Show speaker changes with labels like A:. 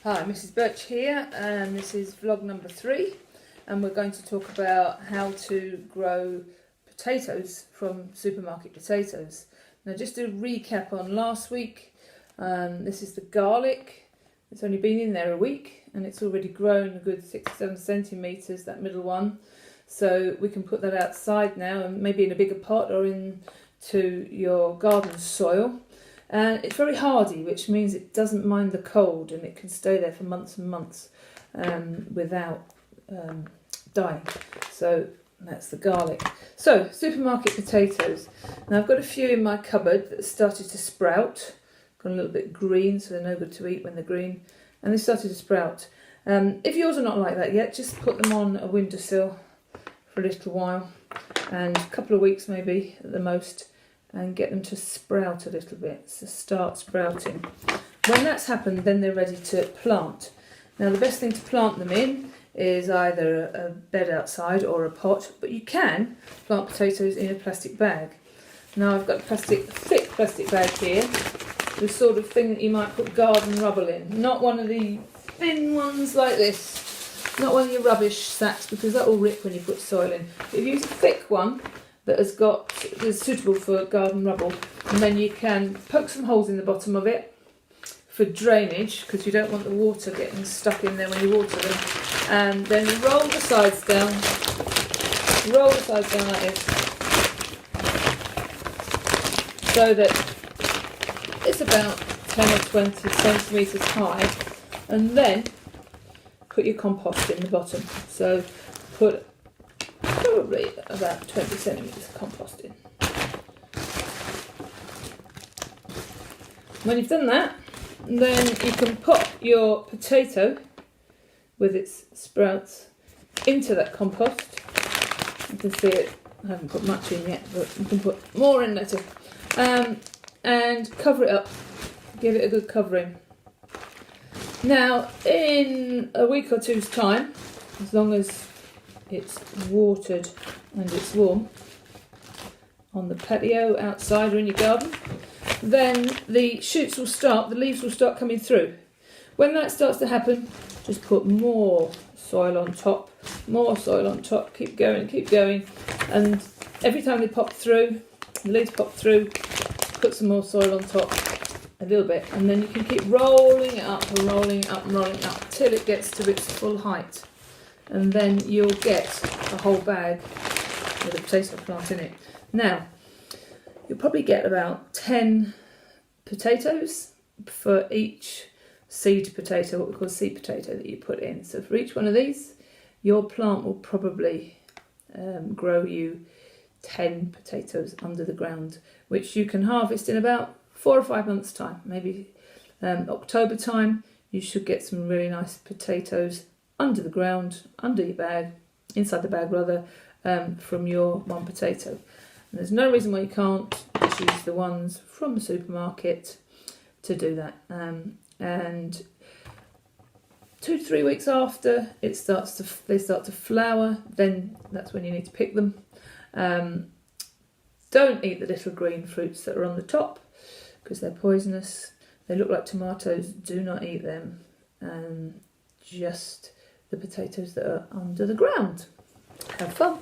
A: Hi, Mrs. Birch here, and this is vlog number 3, and we're going to talk about how to grow potatoes from supermarket potatoes. Now, just to recap on last week, this is the garlic. It's only been in there a week and it's already grown a good 6 or 7 centimetres, that middle one. So we can put that outside now, and maybe in a bigger pot or into your garden soil. And it's very hardy, which means it doesn't mind the cold and it can stay there for months and months without dying. So that's the garlic. So supermarket potatoes. Now I've got a few in my cupboard that started to sprout. Got a little bit green, so they're no good to eat when they're green. And they started to sprout. If yours are not like that yet, just put them on a windowsill for a little while, and a couple of weeks maybe at the most, and get them to sprout a little bit, so start sprouting. When that's happened, then they're ready to plant. Now the best thing to plant them in is either a bed outside or a pot, but you can plant potatoes in a plastic bag. Now I've got a thick plastic bag here, the sort of thing that you might put garden rubble in, not one of the thin ones like this, not one of your rubbish sacks, because that will rip when you put soil in. If you use a thick one that is suitable for garden rubble, and then you can poke some holes in the bottom of it for drainage, because you don't want the water getting stuck in there when you water them, and then roll the sides down like this, so that it's about 10 or 20 centimetres high, and then put your compost in the bottom. So put probably about 20 centimetres of compost in. When you've done that, then you can pop your potato with its sprouts into that compost. You can see it, I haven't put much in yet, but you can put more in later. And cover it up, give it a good covering. Now, in a week or two's time, as long as it's watered and it's warm on the patio, outside or in your garden, then the shoots will start, the leaves will start coming through. When that starts to happen, just put more soil on top, keep going, and every time they pop through, the leaves pop through, put some more soil on top, a little bit, and then you can keep rolling it up and rolling it up and rolling it up till it gets to its full height. And then you'll get a whole bag with a potato plant in it. Now, you'll probably get about 10 potatoes for each seed potato, what we call seed potato, that you put in. So for each one of these, your plant will probably grow you 10 potatoes under the ground, which you can harvest in about 4 or 5 months' time. Maybe October time, you should get some really nice potatoes under the ground, under your bag, inside the bag rather, from your one potato. And there's no reason why you can't just use the ones from the supermarket to do that. And 2 to 3 weeks after they start to flower, then that's when you need to pick them. Don't eat the little green fruits that are on the top, because they're poisonous. They look like tomatoes. Do not eat them. Just the potatoes that are under the ground. Have fun.